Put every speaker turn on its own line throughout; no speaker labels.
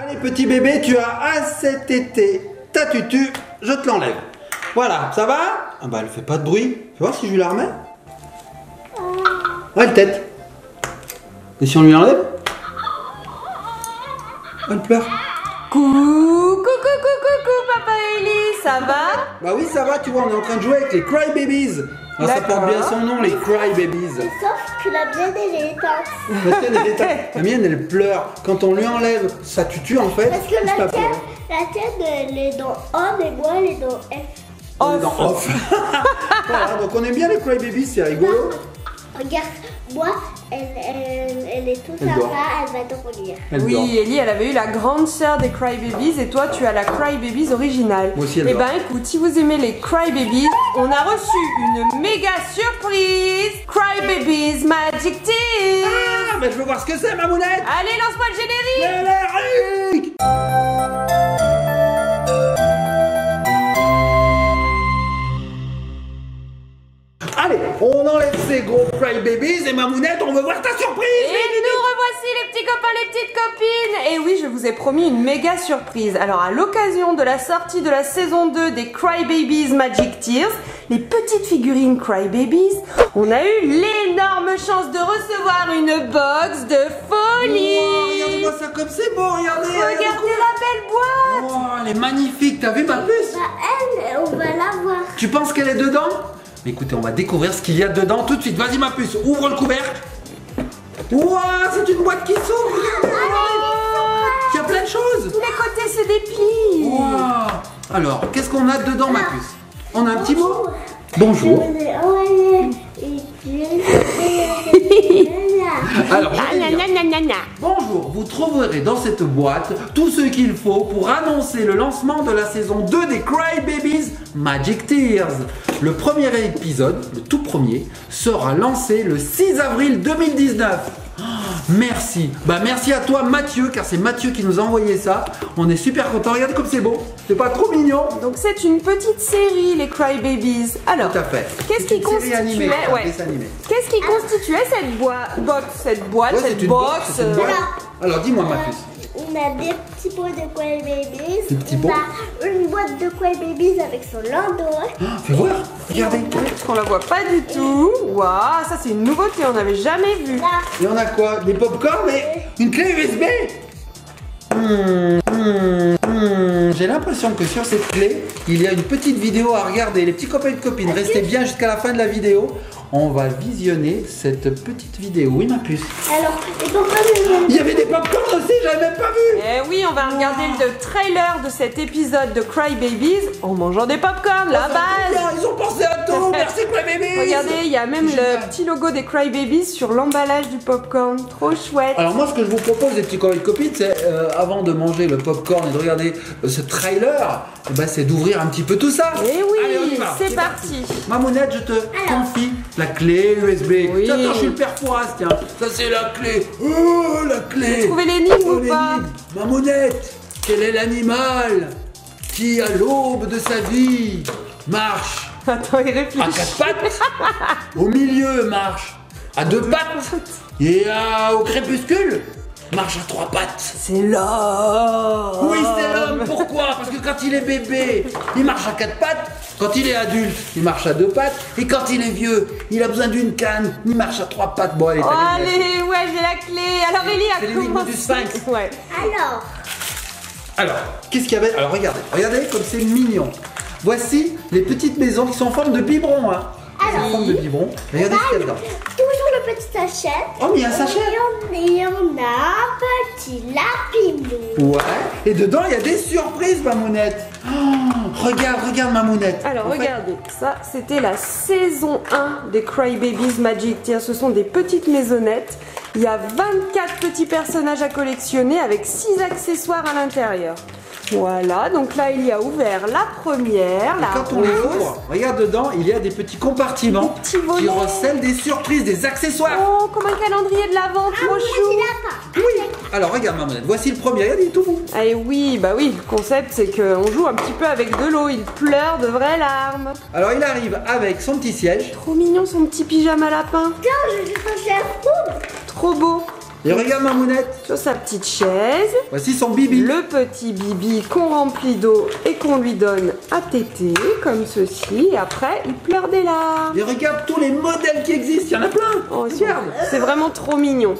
Allez petit bébé, tu as assez tété ta tutu, je te l'enlève. Voilà, ça va? Ah bah elle fait pas de bruit. Tu vois si je lui la remets? Ah, elle tète. Et si on lui enlève? Elle pleure.
Coucou, Papa Eli, ça va?
Bah oui ça va, tu vois, on est en train de jouer avec les Cry Babies. Ah, ça porte bien son nom, les Cry Babies.
Sauf que la mienne elle est éteinte.
La tienne, elle est éteinte. La mienne elle pleure. Quand on lui enlève sa tutu en fait,
Parce que la tienne elle est dans on et moi elle est dans F.
on est dans off. Voilà, donc on aime bien les Cry Babies, c'est rigolo.
Regarde, moi elle est toute
Elle
sympa,
dort.
elle va dormir.
Elle dort.
Oui, Ellie, elle avait eu la grande sœur des Cry Babies et toi, tu as la Cry Babies originale.
Moi aussi, elle
Eh
dort.
ben, écoute, si vous aimez les Cry Babies, on a reçu une méga surprise. Cry Babies Magic Tears.
Ah, mais je veux voir ce que c'est, Mamounette.
Allez, lance-moi le générique.
Générique. Allez, on enlève ces gros Cry Babies et Mamounette, on veut voir ta surprise.
Et nous revoici les petits copains, les petites copines. Et oui, je vous ai promis une méga surprise. Alors à l'occasion de la sortie de la saison 2 des Cry Babies Magic Tears, les petites figurines Cry Babies, on a eu l'énorme chance de recevoir une box de folie.
Wow, regardez-moi ça comme c'est beau, regardez.
Regardez la belle boîte.
Wow, elle est magnifique, t'as vu ma puce?
Bah elle, on va la voir.
Tu penses qu'elle est dedans? Écoutez, on va découvrir ce qu'il y a dedans tout de suite. Vas-y ma puce, ouvre le couvercle. Wow, c'est une boîte qui s'ouvre. Il y a plein de choses.
Tous les côtés, c'est des plis.
Wow. Alors, qu'est-ce qu'on a dedans ma puce? On a un petit mot. Bonjour. Alors, je vais dire. Bonjour, vous trouverez dans cette boîte tout ce qu'il faut pour annoncer le lancement de la saison 2 des Cry Babies Magic Tears. Le premier épisode, le tout premier, sera lancé le 6 avril 2019. Oh, merci. Bah merci à toi Mathieu, car c'est Mathieu qui nous a envoyé ça. On est super content. Regardez comme c'est beau. C'est pas trop mignon?
Donc c'est une petite série, les Cry Babies. Alors,
Tout à fait.
qu'est-ce
C'est
qui
une série animée,
constituait,
un
ouais.
dessin animé.
Qu'est-ce qui constituait cette boîte,
Ouais,
cette
c'est une
box
c'est une boîte. Alors dis-moi ma puce.
On a des petits pots de Cry Babies.
Des petits
on
pots.
a une boîte de Cry Babies avec son landau.
Fais voir. Regardez.
Parce qu'on la voit pas du tout. Waouh, ça c'est une nouveauté, on n'avait jamais vu.
Là,
Et on a quoi? Des pop-corn et une clé USB. J'ai l'impression que sur cette clé, il y a une petite vidéo à regarder. Les petits copains et copines, restez bien jusqu'à la fin de la vidéo. On va visionner cette petite vidéo. Oui, ma puce.
alors, et pourquoi
Il y avait des pop-corn aussi, j'avais même pas vu.
Eh oui, on va regarder le trailer de cet épisode de Cry Babies en mangeant des popcorn, la base.
Ils ont pensé à tout. Merci, Cry Babies.
Regardez, il y a même
Génial.
le petit logo des Cry Babies sur l'emballage du popcorn. Trop chouette.
Alors moi, ce que je vous propose, les petits copains et copines, c'est avant de manger le popcorn et de regarder ce trailer, eh ben, c'est d'ouvrir un petit peu tout ça.
Eh oui,
Allez, on y va.
c'est parti.
Mamounette, je te confie la clé USB.
Oui.
Tiens, attends, je suis le père Fouras, tiens. Ça, c'est la clé. Oh, la clé.
Vous trouvez l'énigme ou
l'énigme.
pas?
Mamounette, quel est l'animal qui, à l'aube de sa vie, marche
Attends, il
à
réfléchit.
4 pattes, au milieu marche à 2 pattes, et au crépuscule marche à 3 pattes.
C'est l'homme.
Oui, c'est l'homme. Pourquoi? Parce que quand il est bébé, il marche à 4 pattes. Quand il est adulte, il marche à 2 pattes. Et quand il est vieux, il a besoin d'une canne. Il marche à 3 pattes. Bon, allez,
Oh,
t'as gagné.
allez, ouais, j'ai la clé. Alors, Ellie
C'est
a
l'énigme
commencé.
du sphinx.
Ouais.
Alors,
Alors, qu'est-ce qu'il y avait? Alors, regardez. Regardez comme c'est mignon. Voici les petites maisons qui sont en forme de biberon. Hein.
Alors,
en forme de biberon. Regardez ce qu'il y a dedans.
toujours le petit sachet.
Oh, mais il y a un sachet.
Et on a un petit lapinou.
Ouais. Et dedans, il y a des surprises, Mamounette. Oh, regarde, Mamounette.
Alors,
En fait,
regardez, ça, c'était la saison 1 des Cry Babies Magic Tears. Ce sont des petites maisonnettes. Il y a 24 petits personnages à collectionner avec 6 accessoires à l'intérieur. Voilà, donc là, il y a ouvert la première, la
Quand on les
rose.
ouvre, regarde dedans, il y a des petits compartiments
Des petits
qui
volets.
recèlent des surprises, des accessoires.
Oh, comme un calendrier de l'Avent, trop chou.
Oui. Alors regarde Mamounette, voici le premier, regarde, il est tout beau.
Eh oui, bah oui, le concept c'est qu'on joue un petit peu avec de l'eau, il pleure de vraies larmes.
Alors il arrive avec son petit siège.
Trop mignon son petit pyjama lapin.
Tiens, je vais chercher un trou.
Trop beau.
Et regarde Mamounette.
Sur sa petite chaise.
Voici son bibi.
Le petit bibi qu'on remplit d'eau et qu'on lui donne à téter, comme ceci. Et après, il pleure des larmes.
Et regarde tous les modèles qui existent, il y en a plein.
Oh,
Regarde.
c'est vraiment trop mignon.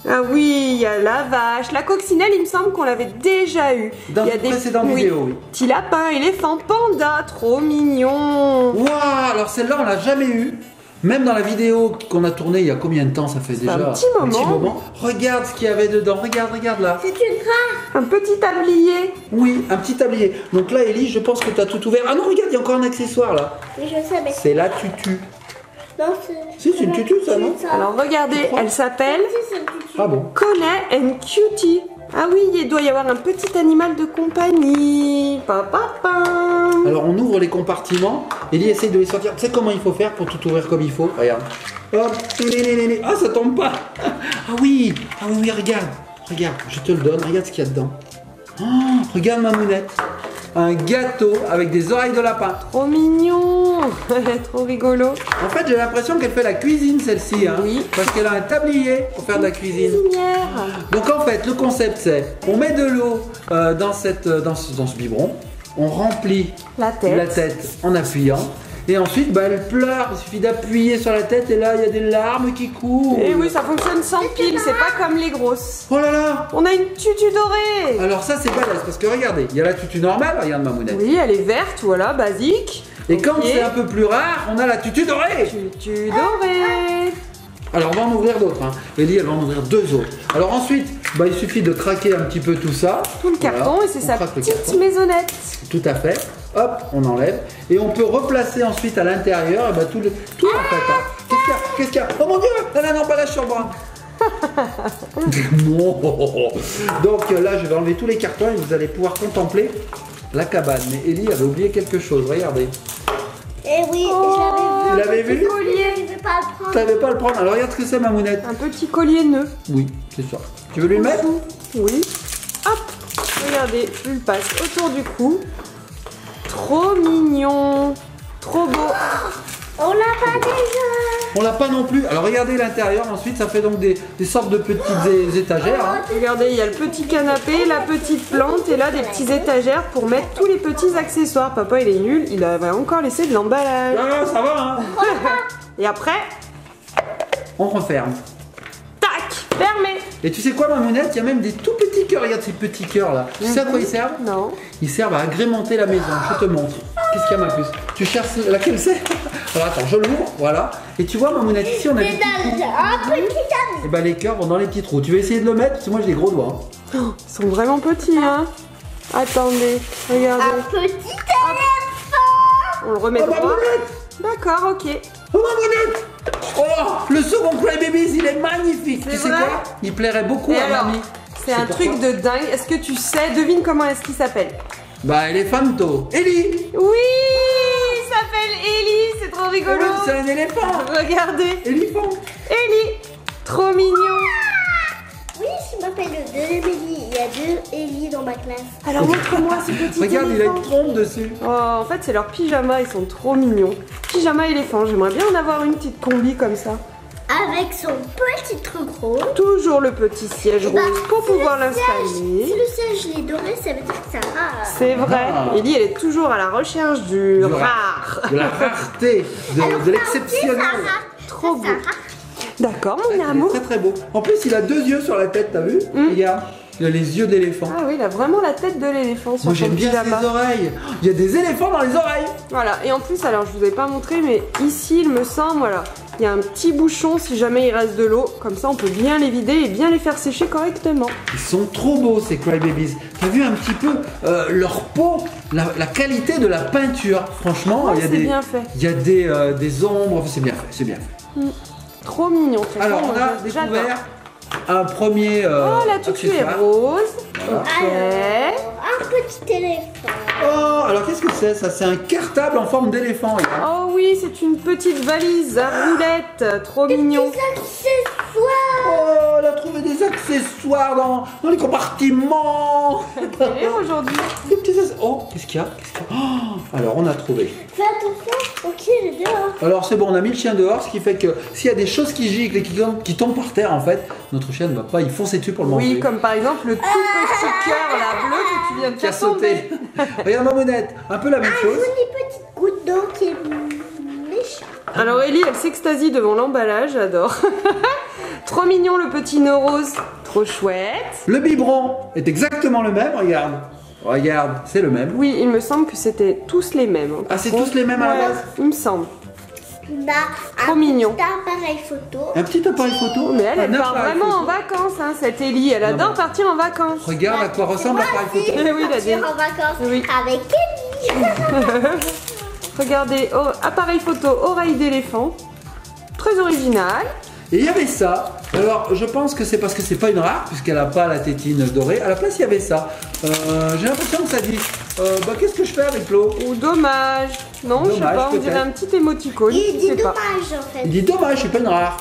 Ah oui, il y a la vache, la coccinelle, il me semble qu'on l'avait déjà eu.
Dans
il y a
une précédente vidéo, oui.
Petit lapin, éléphant, panda, trop mignon.
Waouh, alors celle-là, on l'a jamais eu. Même dans la vidéo qu'on a tournée il y a combien de temps? Ça fait déjà
un petit moment.
Regarde ce qu'il y avait dedans. Regarde là.
C'est une race.
Un petit tablier.
Oui, un petit tablier. Donc là, Ellie, je pense que tu as tout ouvert. Ah non, regarde, il y a encore un accessoire là.
Oui, je sais, mais
C'est la tutu.
non,
Si, c'est une tutu, ça, non?
Alors regardez, elle s'appelle
c'est une tutu.
Ah bon?
Collet and Cutie. Ah oui, il doit y avoir un petit animal de compagnie. Papa.
Alors on ouvre les compartiments. Ellie essaye de les sortir. Tu sais comment il faut faire pour tout ouvrir comme il faut? Regarde. Hop. Ah, ça tombe pas. Ah oui, regarde. Regarde, je te le donne. Regarde ce qu'il y a dedans. Oh, regarde Mamounette. Un gâteau avec des oreilles de lapin.
Trop mignon. Trop rigolo.
En fait, j'ai l'impression qu'elle fait la cuisine, celle-ci. Hein,
Oui.
Parce qu'elle a un tablier pour faire de la cuisine.
Cuisinière.
Donc en fait, le concept c'est, on met de l'eau dans ce biberon, on remplit
La tête.
la tête en appuyant, et ensuite elle pleure, il suffit d'appuyer sur la tête et là il y a des larmes qui coulent.
Et oui, ça fonctionne sans pile, c'est pas comme les grosses.
Oh là là.
On a une tutu dorée.
Alors ça c'est balèze, parce que regardez, il y a la tutu normale, regarde Mamounette.
Oui, elle est verte, voilà, basique.
Et quand
Ok.
c'est un peu plus rare, on a la tutu dorée.
Tutu dorée.
Alors on va en ouvrir d'autres, hein. Ellie elle va en ouvrir 2 autres. Alors ensuite, il suffit de craquer un petit peu tout ça.
Tout le carton,
Voilà,
et c'est
on
sa
craque le
petite
carton.
maisonnette.
Tout à fait. Hop, on enlève. Et on peut replacer ensuite à l'intérieur tout en fait. Hein. Qu'est-ce qu'il y a Oh mon dieu, elle a un emballage sur moi. Non. Donc là, je vais enlever tous les cartons et vous allez pouvoir contempler la cabane. Mais Ellie avait oublié quelque chose, regardez.
Eh oui,
Oh,
Tu l'avais vu?
collier. Je vais pas le
Tu
prendre.
savais pas le prendre. Alors regarde ce que c'est Mamounette.
Un petit collier nœud.
Oui, c'est ça. Tu veux lui le mettre?
Oui. Hop. Regardez, je le passe autour du cou. Trop mignon. Trop beau.
On l'a pas déjà.
On l'a pas non plus. Alors regardez l'intérieur. Ensuite, ça fait donc des sortes de petites étagères. Hein.
Regardez, il y a le petit canapé, la petite plante et là des petits étagères pour mettre tous les petits accessoires. Papa, il est nul, il avait encore laissé de l'emballage.
Ah, ça va, hein.
Et après,
On referme.
tac, fermé.
Et tu sais quoi, Mamounette, il y a même des tout petits cœurs. Regarde ces petits cœurs là. Tu sais à quoi ils servent?
Non.
Ils servent à agrémenter la maison. Je te montre. Qu'est-ce qu'il y a, ma puce? Tu cherches laquelle c'est? Alors attends, je l'ouvre, voilà. Et tu vois, Mamounette, ici on a des petits trous.
Un petit ami.
Et les cœurs vont dans les petits trous. Tu veux essayer de le mettre? Parce que moi j'ai des gros doigts. Hein.
Oh, ils sont vraiment petits, hein. Attendez, regardez.
Un petit éléphant.
On le remet
Oh,
droit.
Mamounette!
D'accord, ok.
Oh, Mamounette! Oh, le second Crybabies, il est magnifique.
C'est
Tu sais
vrai?
quoi? Il plairait beaucoup
Et
à
alors,
mamie.
c'est un
pourquoi?
truc de dingue. Est-ce que tu sais, devine comment est-ce qu'il s'appelle?
Elephanto. Ellie!
Oui, il s'appelle Ellie, c'est trop rigolo.
Ouais, c'est un éléphant.
Regardez,
Éléphant.
Ellie, trop mignon.
Oui, je m'appelle Ellie. Il y a 2 Ellie dans ma classe.
Alors montre-moi ce petit
Regarde, il a
éléphant.
une trompe dessus.
Oh, en fait, c'est leurs pyjamas, ils sont trop mignons. Pyjama éléphant, j'aimerais bien en avoir une petite combi comme ça.
Avec son petit truc rose.
Toujours le petit siège
Bah,
rose pour
si
pouvoir
le siège-
l'installer.
Si le siège est doré, ça veut dire que ça va.
C'est vrai.
Ah.
Ellie, elle est toujours à la recherche du
rare.
rare.
De la rareté, de l'exceptionnel.
Trop beau. D'accord,
Il
mon
est
amour.
très très beau. En plus, il a 2 yeux sur la tête, t'as vu? Regarde, il a les yeux d'éléphant.
Ah oui, il a vraiment la tête de l'éléphant sur
Moi
son
j'aime bien
pyjama.
ses oreilles. Il y a des éléphants dans les oreilles.
Voilà, et en plus, alors je vous ai pas montré, mais ici, il me semble, voilà, il y a un petit bouchon si jamais il reste de l'eau. Comme ça, on peut bien les vider et bien les faire sécher correctement.
Ils sont trop beaux ces Crybabies. T'as vu un petit peu leur peau, la qualité de la peinture. Franchement,
Ouais,
il y a
c'est bien fait.
Il y a des ombres. C'est bien fait, c'est bien fait.
Trop mignon. de toute
Alors
façon,
on
moi,
a
j'adore.
découvert un premier
Oh, la tutu est
accessoire.
rose.
Voilà.
Ok.
Un petit éléphant.
Oh, alors qu'est-ce que c'est ça? C'est un cartable en forme d'éléphant. regarde.
Oh oui, c'est une petite valise à roulettes. Trop mignon.
Des accessoires.
Oh, elle a trouvé met des accessoires dans les compartiments.
Et aujourd'hui,
Des petits oh, qu'est-ce qu'il y a? Oh, alors, on a trouvé.
Fais attention, ok, il est dehors.
Alors, c'est bon, on a mis le chien dehors, ce qui fait que s'il y a des choses qui giclent et qui tombent par terre, en fait, notre chien ne va pas y foncer dessus pour le manger.
oui, comme par exemple le tout petit cœur là bleu que tu viens de
Qui a
faire tomber.
sauté. Regarde ma monette, un peu la même chose.
Une petite goutte d'eau qui est méchante.
Alors Ellie, elle s'extasie devant l'emballage, j'adore. Trop mignon le petit nœud rose, trop chouette.
Le biberon est exactement le même, regarde. Regarde, c'est le même.
Oui, il me semble que c'était tous les mêmes. hein.
Ah, c'est tous les mêmes à la
Ouais,
base?
il me semble.
On a
Trop mignon.
petit appareil photo.
Un petit appareil photo.
Mais elle,
Un
elle part
appareil
vraiment en
photo.
vacances, hein, cette Ellie. Elle adore
mais-
partir en vacances.
Regarde à quoi ressemble l'appareil photo.
Eh oui, il a des-
Partir en vacances
Oui.
avec Ellie.
Regardez, oh, appareil photo, oreille d'éléphant. Très original.
Et il y avait ça. Alors, je pense que c'est parce que c'est pas une rare, puisqu'elle n'a pas la tétine dorée. À la place, il y avait ça. J'ai l'impression que ça dit bah, qu'est-ce que je fais avec l'eau?
Ou dommage. Non, je sais
Dommage,
pas, on dirait
peut-être.
un petit émoticône.
Il
je
dit
sais pas.
dommage en fait.
Il dit dommage, je suis pas une rare.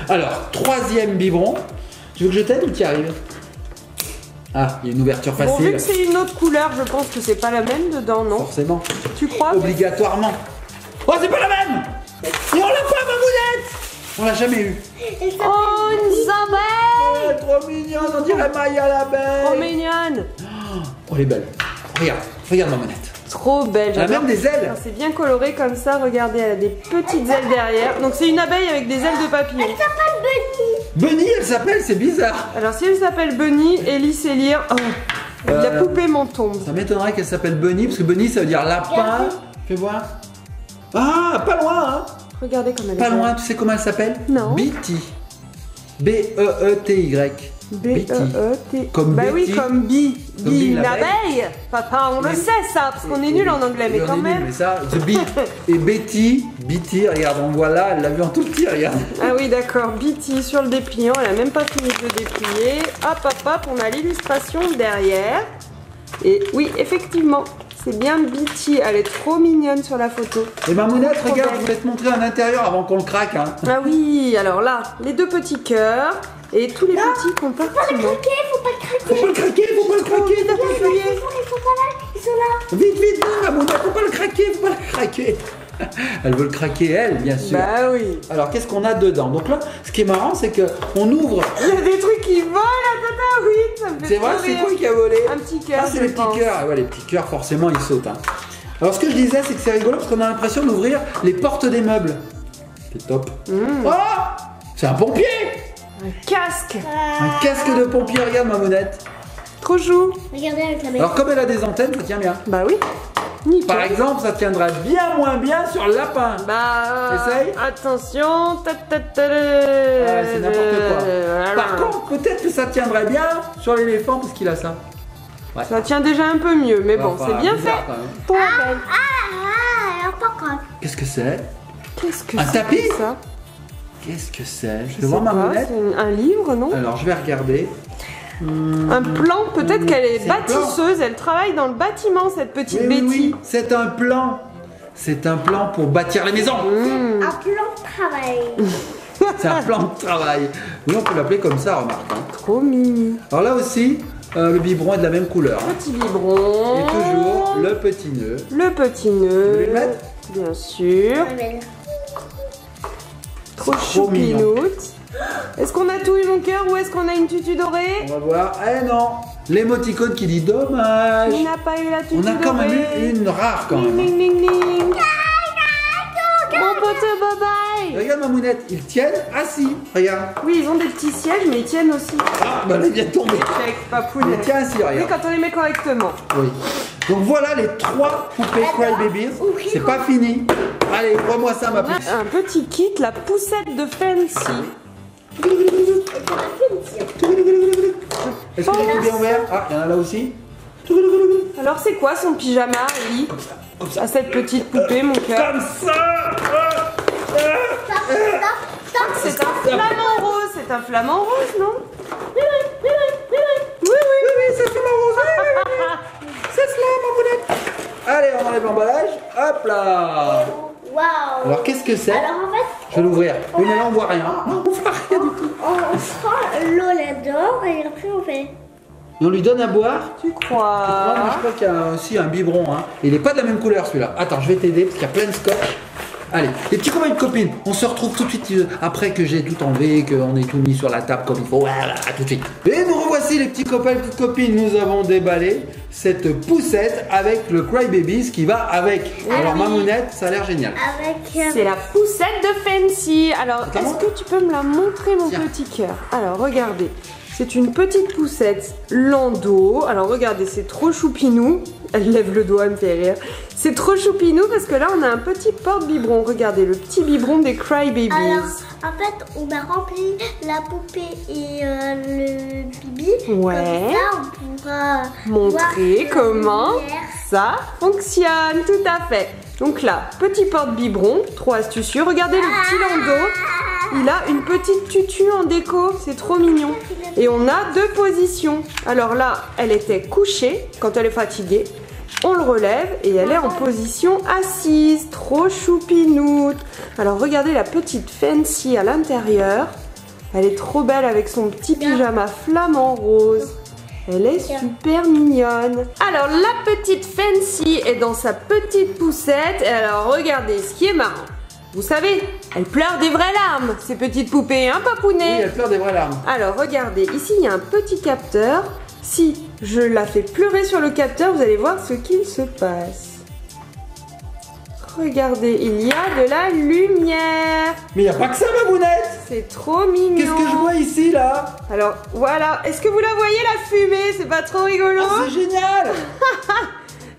Alors, troisième biberon. Tu veux que je t'aide ou tu y arrives? Ah, il y a une ouverture
Bon,
facile.
vu que c'est une autre couleur, je pense que c'est pas la même dedans, non?
Forcément.
Tu crois?
Obligatoirement. Oh, c'est pas la même! Et on l'a pas, ma moulette! On l'a jamais eu.
Oh, une abeille!
Oh, trop mignonne, on dirait Maya l'abeille.
Trop mignonne!
Oh, elle est belle. Regarde, regarde ma monette.
Trop belle,
Elle a
j'adore.
même des ailes.
C'est bien coloré comme ça, regardez, elle a des petites ailes derrière. Donc c'est une abeille avec des ailes de papillon.
Elle s'appelle Bunny.
Bunny, elle s'appelle, c'est bizarre.
Alors si elle s'appelle Bunny, Ellie sait lire. Oh, la poupée m'en tombe.
Ça m'étonnerait qu'elle s'appelle Bunny, parce que Bunny, ça veut dire lapin. Fais voir. Ah, pas loin, hein.
Regardez comme elle
Pas
est
loin, tu sais comment elle s'appelle?
Non.
Betty. B-E-E-T-Y.
B-E-E-T.
Comme
Bah oui,
Betty.
comme Bee.
Comme
Bee,
Bee,
une
l'abeille.
abeille. Papa, on le
Mais-
sait ça, parce qu'on est nul en anglais, mais
On
quand
est nul,
même.
mais ça, The Bee. Et Betty, regarde, on voit là, elle l'a vu en tout petit, regarde.
Ah oui, d'accord, Betty sur le dépliant, elle a même pas fini de le déplier. Hop, hop, hop, on a l'illustration derrière. Et oui, effectivement, c'est bien Betty, elle est trop mignonne sur la photo.
Et ma mounette,
Trop
regarde,
belle.
je voulais te montrer un intérieur avant qu'on le craque, hein.
Ah oui, alors là, les deux petits cœurs et tous les petits compartiments.
Ok, faut pas le craquer.
Faut pas le craquer, faut pas le craquer.
Envie d'appuyer.
Ils sont pas là, ils sont là.
Vite, vite, ma mounette, faut pas le craquer, faut pas le craquer. Elle veut le craquer, elle, bien sûr.
Bah oui.
Alors, qu'est-ce qu'on a dedans? Donc là, ce qui est marrant, c'est que on ouvre.
Il y a des trucs qui volent, tata, oui, ça me fait
C'est vrai,
trop
c'est
rire.
quoi qui a volé?
Un petit cœur,
Ah, c'est
je
les petits
pense.
cœurs. Ah ouais, les petits cœurs, forcément, ils sautent. Hein. Alors, ce que je disais, c'est que c'est rigolo parce qu'on a l'impression d'ouvrir les portes des meubles. C'est top. Oh, c'est un pompier!
Un casque.
Un casque de pompier, regarde ma monette.
Trop chou.
Regardez avec la main.
Alors, comme elle a des antennes, ça tient bien.
Bah oui. Nickel.
Par exemple, ça tiendra bien moins bien sur le lapin.
Bah,
Essaye.
attention.
Ah, c'est n'importe quoi. Par contre, peut-être que ça tiendrait bien sur l'éléphant parce qu'il a ça.
Ça tient déjà un peu mieux, mais bon,
Enfin,
c'est bien
bizarre,
fait.
quand même.
Trop belle.
Pas grave.
Qu'est-ce que c'est?
Qu'est-ce que
Un
c'est
tapis
que ça?
Qu'est-ce que c'est? Je
Je
peux voir
sais
ma
pas,
monette?
c'est un livre, non?
Alors, je vais regarder.
Un plan, peut-être qu'elle est
C'est un plan.
bâtisseuse, elle travaille dans le bâtiment, cette petite
Oui, oui,
Betty.
oui, c'est un plan. C'est un plan pour bâtir les maisons.
Un plan de travail.
C'est un plan de travail. Oui, on peut l'appeler comme ça, remarque. Hein.
Trop mimi.
Alors là aussi, le biberon est de la même couleur.
Petit biberon.
Et toujours le petit nœud.
Le petit
Vous
nœud.
voulez le mettre?
Bien sûr. Trop
trop mignon.
choupinoute. Est-ce qu'on a tout eu mon cœur ou est-ce qu'on a une tutu dorée?
On va voir. Eh non, l'émoticône qui dit dommage.
On n'a pas eu la tutu
On a quand même
dorée.
eu une rare quand même.
Ning, ning, ning. Mon pote, bye bye.
Regarde ma mounette, ils tiennent assis. Regarde.
Oui, ils ont des petits sièges, mais ils tiennent aussi.
Ah, bah elle vient de tomber.
Check, papounet.
Il tient assis,
Oui,
regarde.
quand on les met correctement.
Oui. Donc voilà les 3 poupées Crybabies. C'est pas fini. Allez, ouvre-moi ça, ma
On
pousse.
a un petit kit, la poussette de Fancy.
Est-ce que j'ai tout bien ouvert? Ah, il y en a là aussi.
Alors c'est quoi son pyjama, Ellie?
Comme ça.
À cette petite poupée, mon cœur.
Comme ça.
C'est un flamant rose, c'est un flamant rose, non? Oui, oui,
Oui, c'est cela, Rosé. C'est cela, ma mounette. Allez, on enlève l'emballage. Hop là.
Waouh.
Alors, qu'est-ce que c'est?
Alors en fait,
Je vais l'ouvrir. Oui, mais là, on voit rien. Non, on voit rien du tout.
On prend l'eau là-dedans et après on fait.
Et on lui donne à boire.
Tu
Moi,
crois?
je crois qu'il y a aussi un biberon. Hein. Il n'est pas de la même couleur celui-là. Attends, je vais t'aider parce qu'il y a plein de scotch. Allez, les petits copains et copines, on se retrouve tout de suite après que j'ai tout enlevé, qu'on ait tout mis sur la table comme il faut. Voilà, tout de suite. Et nous revoici les petits copains et les petites copines. Nous avons déballé cette poussette avec le Cry Babies qui va avec. Alors, Mamounette, ça a l'air génial.
Avec.
C'est la poussette de Fancy. Alors,
Attends.
est-ce que tu peux me la montrer, mon
Tiens.
petit cœur? Alors, regardez. C'est une petite poussette Lando. Alors, regardez, c'est trop choupinou. Elle lève le doigt, elle me fait rire. C'est trop choupinou parce que là, on a un petit porte-biberon. Regardez, le petit biberon des Cry Babies.
Alors, en fait, on a rempli la poupée et le bibi.
Ouais.
Comme ça, on pourra
Montrer
voir
comment
la lumière.
ça fonctionne. Tout à fait. Donc là, petit porte-biberon, trop astucieux. Regardez le petit Lando. Il a une petite tutu en déco, c'est trop mignon. Et on a deux positions. Alors là, elle était couchée quand elle est fatiguée. On le relève et elle est en position assise. Trop choupinoute. Alors regardez la petite Fancy à l'intérieur. Elle est trop belle avec son petit pyjama flamant rose. Elle est super mignonne. Alors la petite Fancy est dans sa petite poussette. Et alors regardez ce qui est marrant. Vous savez, elle pleure des vraies larmes, ces petites poupées, hein, papounet?
Oui, elle pleure des vraies larmes.
Alors, regardez, ici, il y a un petit capteur. Si je la fais pleurer sur le capteur, vous allez voir ce qu'il se passe. Regardez, il y a de la lumière.
Mais il n'y a pas que ça, Mamounette.
C'est trop mignon.
Qu'est-ce que je vois ici, là?
Alors, voilà. Est-ce que vous la voyez, la fumée? C'est pas trop rigolo?
Oh, c'est génial.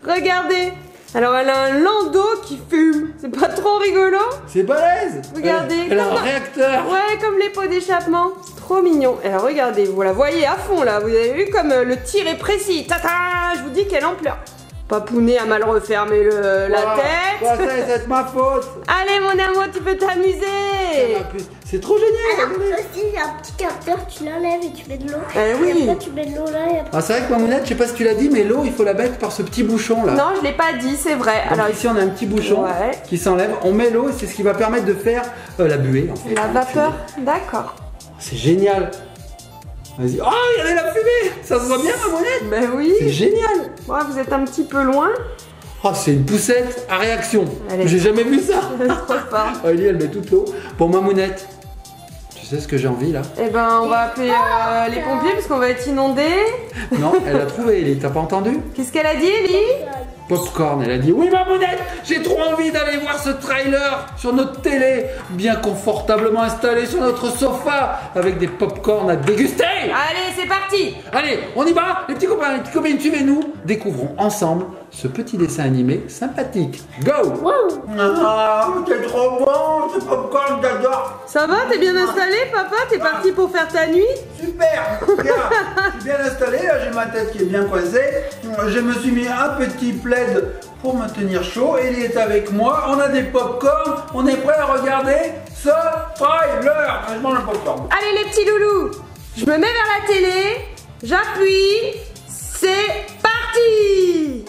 Regardez. Alors, elle a un landau qui fume. C'est pas trop rigolo?
C'est balèze.
Regardez,
Elle a un
comme-
réacteur.
Ouais, comme les pots d'échappement. C'est trop mignon. Alors regardez, vous la voyez à fond là. Vous avez vu comme le tir est précis. Tata, je vous dis qu'elle en pleure. Papounet a mal refermé la tête.
Quoi, ça, c'est de ma faute.
Allez mon amour, tu peux t'amuser.
C'est trop génial.
Alors, aussi, il y a un petit capteur, tu l'enlèves et tu mets de l'eau.
Oui.
Et après, tu mets de l'eau là et après.
Ah, c'est vrai que Mamounette, je sais pas si tu l'as dit, mais l'eau, il faut la mettre par ce petit bouchon là.
Non, je l'ai pas dit, c'est vrai.
Donc
Alors
ici, on a un petit bouchon
Ouais.
qui s'enlève. On met l'eau et c'est ce qui va permettre de faire la buée. En fait.
la vapeur, d'accord.
C'est génial. Vas-y. Oh, regardez la fumée. Ça se voit bien, Mamounette.
Ben oui.
C'est génial.
Ouais, vous êtes un petit peu loin.
Oh, c'est une poussette à réaction.
Allez.
J'ai jamais vu ça.
Trop fort.
Ellie, elle met toute l'eau. Bon, Mamounette, tu sais ce que j'ai envie là?
Eh ben, on va appeler les pompiers parce qu'on va être inondés.
Non, elle a trouvé, Ellie. T'as pas entendu?
Qu'est-ce qu'elle a dit, Ellie?
Popcorn, elle a dit oui Mamounette, j'ai trop envie d'aller voir ce trailer sur notre télé, bien confortablement installé sur notre sofa, avec des popcorn à déguster.
Allez, c'est parti.
Allez, on y va, les petits copains, les petites copines, suivez-nous, découvrons ensemble ce petit dessin animé sympathique. Go! Ah, c'est trop bon, ce popcorn, j'adore.
Ça va, t'es bien installé, papa? T'es parti pour faire ta nuit?
Super! Regarde, je suis bien installé, là j'ai ma tête qui est bien coincée. Je me suis mis un petit plaid pour me tenir chaud. Ellie est avec moi, on a des pop-corn, on est prêt à regarder ce trailer. Je mange un pop-corn.
Allez les petits loulous, je me mets vers la télé, j'appuie, c'est parti!